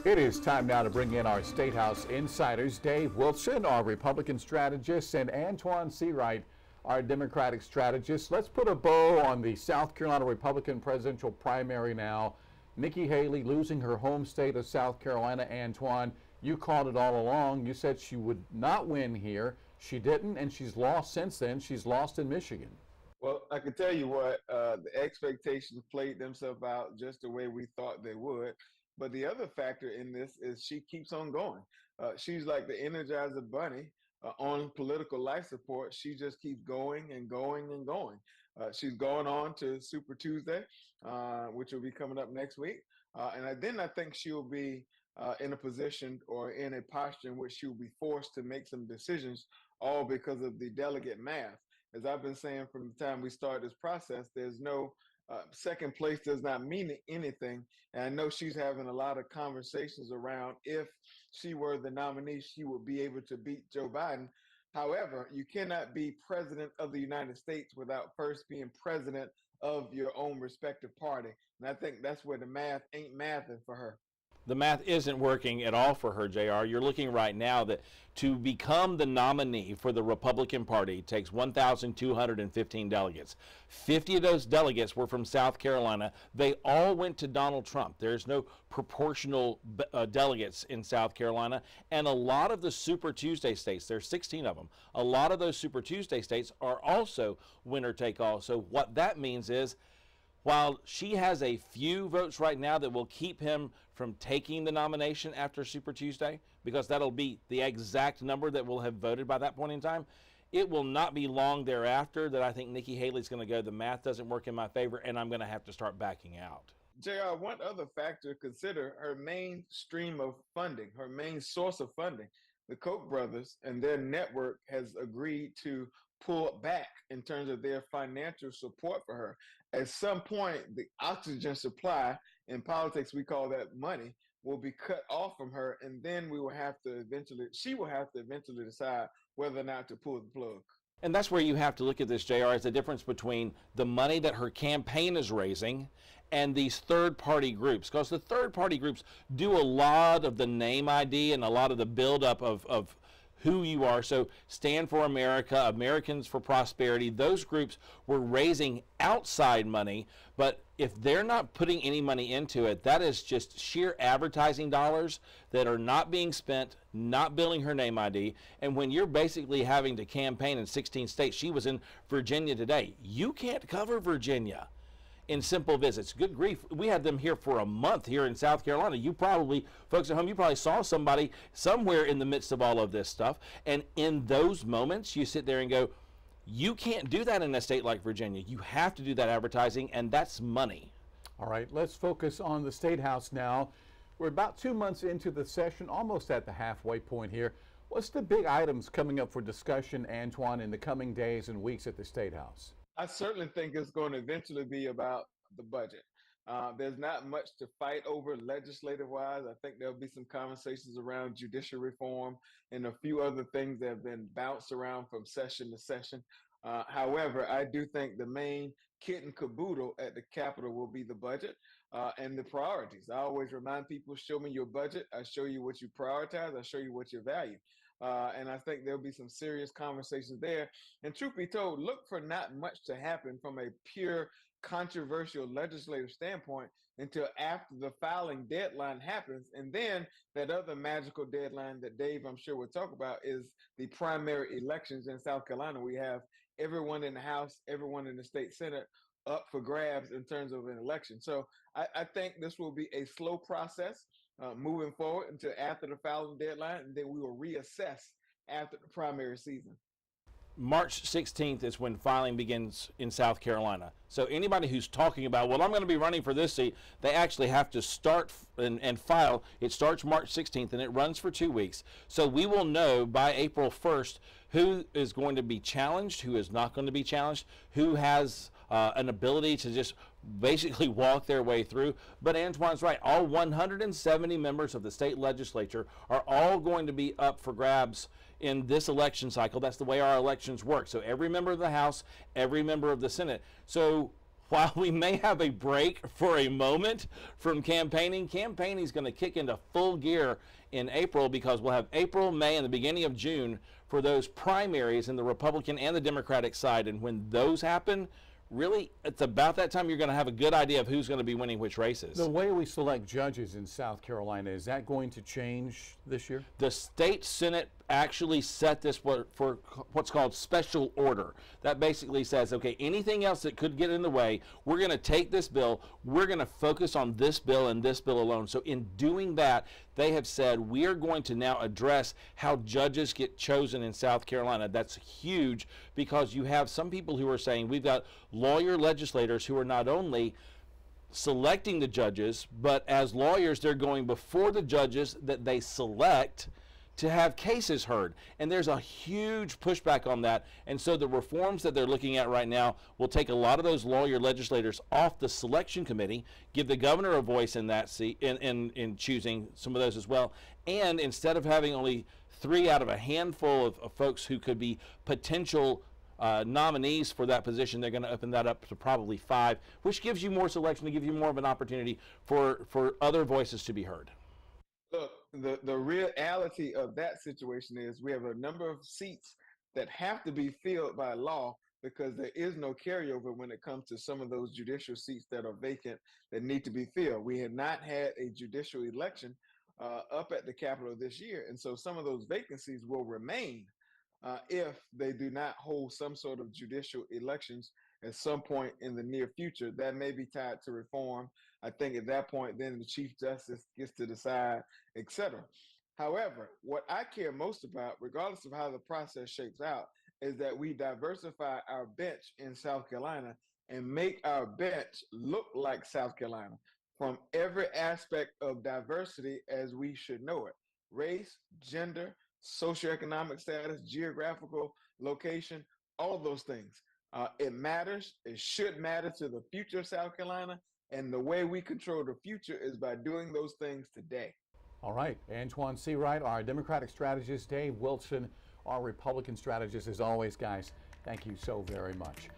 It is time now to bring in our State House insiders, Dave Wilson, our Republican strategist, and Antoine Seawright, our Democratic strategist. Let's put a bow on the South Carolina Republican presidential primary now. Nikki Haley losing her home state of South Carolina. Antoine, you called it all along. You said she would not win here. She didn't, and she's lost since then. She's lost in Michigan. Well, I can tell you what, the expectations played themselves out just the way we thought they would. But the other factor in this is she keeps on going. She's like the Energizer Bunny on political life support. She just keeps going and going and going. She's going on to Super Tuesday, which will be coming up next week. Then I think she'll be in a position or in a posture in which she'll be forced to make some decisions, all because of the delegate math. As I've been saying from the time we started this process, there's no second place does not mean anything. And I know she's having a lot of conversations around if she were the nominee, she would be able to beat Joe Biden. However, you cannot be president of the United States without first being president of your own respective party. And I think that's where the math ain't mathing for her. The math isn't working at all for her, JR. You're looking right now that to become the nominee for the Republican Party takes 1,215 delegates. 50 of those delegates were from South Carolina. They all went to Donald Trump. There's no proportional delegates in South Carolina. And a lot of the Super Tuesday states, there's 16 of them, a lot of those Super Tuesday states are also winner take all. So what that means is, while she has a few votes right now that will keep him from taking the nomination after Super Tuesday, because that'll be the exact number that will have voted by that point in time, it will not be long thereafter that I think Nikki Haley's going to go, the math doesn't work in my favor, and I'm going to have to start backing out. JR, one other factor to consider, her main stream of funding, her main source of funding, the Koch brothers and their network has agreed to pull back in terms of their financial support for her. At some point, the oxygen supply, in politics we call that money, will be cut off from her, and then she will have to eventually decide whether or not to pull the plug. And that's where you have to look at this, JR, is the difference between the money that her campaign is raising and these third-party groups, because the third-party groups do a lot of the name ID and a lot of the buildup of who you are. So Stand for America, Americans for Prosperity, those groups were raising outside money, but if they're not putting any money into it, that is just sheer advertising dollars that are not being spent, not building her name ID. And when you're basically having to campaign in 16 states, she was in Virginia today, you can't cover Virginia in simple visits. Good grief, we had them here for a month here in South Carolina. You probably, folks at home, you probably saw somebody somewhere in the midst of all of this stuff. And in those moments, you sit there and go, you can't do that in a state like Virginia. You have to do that advertising, and that's money. All right, let's focus on the State House now. We're about 2 months into the session, almost at the halfway point here. What's the big items coming up for discussion, Antoine, in the coming days and weeks at the State House? I certainly think it's going to eventually be about the budget. There's not much to fight over legislative-wise. I think there'll be some conversations around judicial reform and a few other things that have been bounced around from session to session. However, I do think the main kit and caboodle at the Capitol will be the budget and the priorities. I always remind people, show me your budget. I show you what you prioritize. I show you what you value. And I think there'll be some serious conversations there. And truth be told, look for not much to happen from a pure controversial legislative standpoint until after the filing deadline happens. And then that other magical deadline that Dave, I'm sure, will talk about is the primary elections in South Carolina. We have everyone in the House, everyone in the state Senate up for grabs in terms of an election. So I think this will be a slow process moving forward until after the filing deadline, and then we will reassess after the primary season. March 16th is when filing begins in South Carolina. So anybody who's talking about, well, I'm going to be running for this seat, they actually have to start and file. It starts March 16th and it runs for 2 weeks. So we will know by April 1st who is going to be challenged, who is not going to be challenged, who has an ability to just basically walk their way through. But Antoine's right. All 170 members of the state legislature are all going to be up for grabs in this election cycle. That's the way our elections work. So every member of the House, every member of the Senate. So while we may have a break for a moment from campaigning is going to kick into full gear in April, because we'll have April, May, and the beginning of June for those primaries in the Republican and the Democratic side. And when those happen, really, it's about that time you're going to have a good idea of who's going to be winning which races. The way we select judges in South Carolina, is that going to change this year? The state Senate actually set this for what's called special order. That basically says, okay, anything else that could get in the way, we're going to take this bill, we're going to focus on this bill and this bill alone. So in doing that, they have said we are going to now address how judges get chosen in South Carolina. That's huge, because you have some people who are saying we've got lawyer legislators who are not only selecting the judges, but as lawyers, they're going before the judges that they select to have cases heard. And there's a huge pushback on that. And so the reforms that they're looking at right now will take a lot of those lawyer legislators off the selection committee, give the governor a voice in that seat, in choosing some of those as well. And instead of having only 3 out of a handful of folks who could be potential nominees for that position, they're going to open that up to probably 5, which gives you more selection, to give you more of an opportunity for other voices to be heard. Look, the reality of that situation is we have a number of seats that have to be filled by law, because there is no carryover when it comes to some of those judicial seats that are vacant that need to be filled. We had not had a judicial election up at the Capitol this year, and so some of those vacancies will remain if they do not hold some sort of judicial elections at some point in the near future. That may be tied to reform. I think at that point, then the Chief Justice gets to decide, etc. However, what I care most about, regardless of how the process shapes out, is that we diversify our bench in South Carolina and make our bench look like South Carolina from every aspect of diversity as we should know it: race, gender, socioeconomic status, geographical location, all those things. It matters. It should matter to the future of South Carolina. And the way we control the future is by doing those things today. All right. Antoine Seawright, our Democratic strategist, Dave Wilson, our Republican strategist. As always, guys, thank you so very much.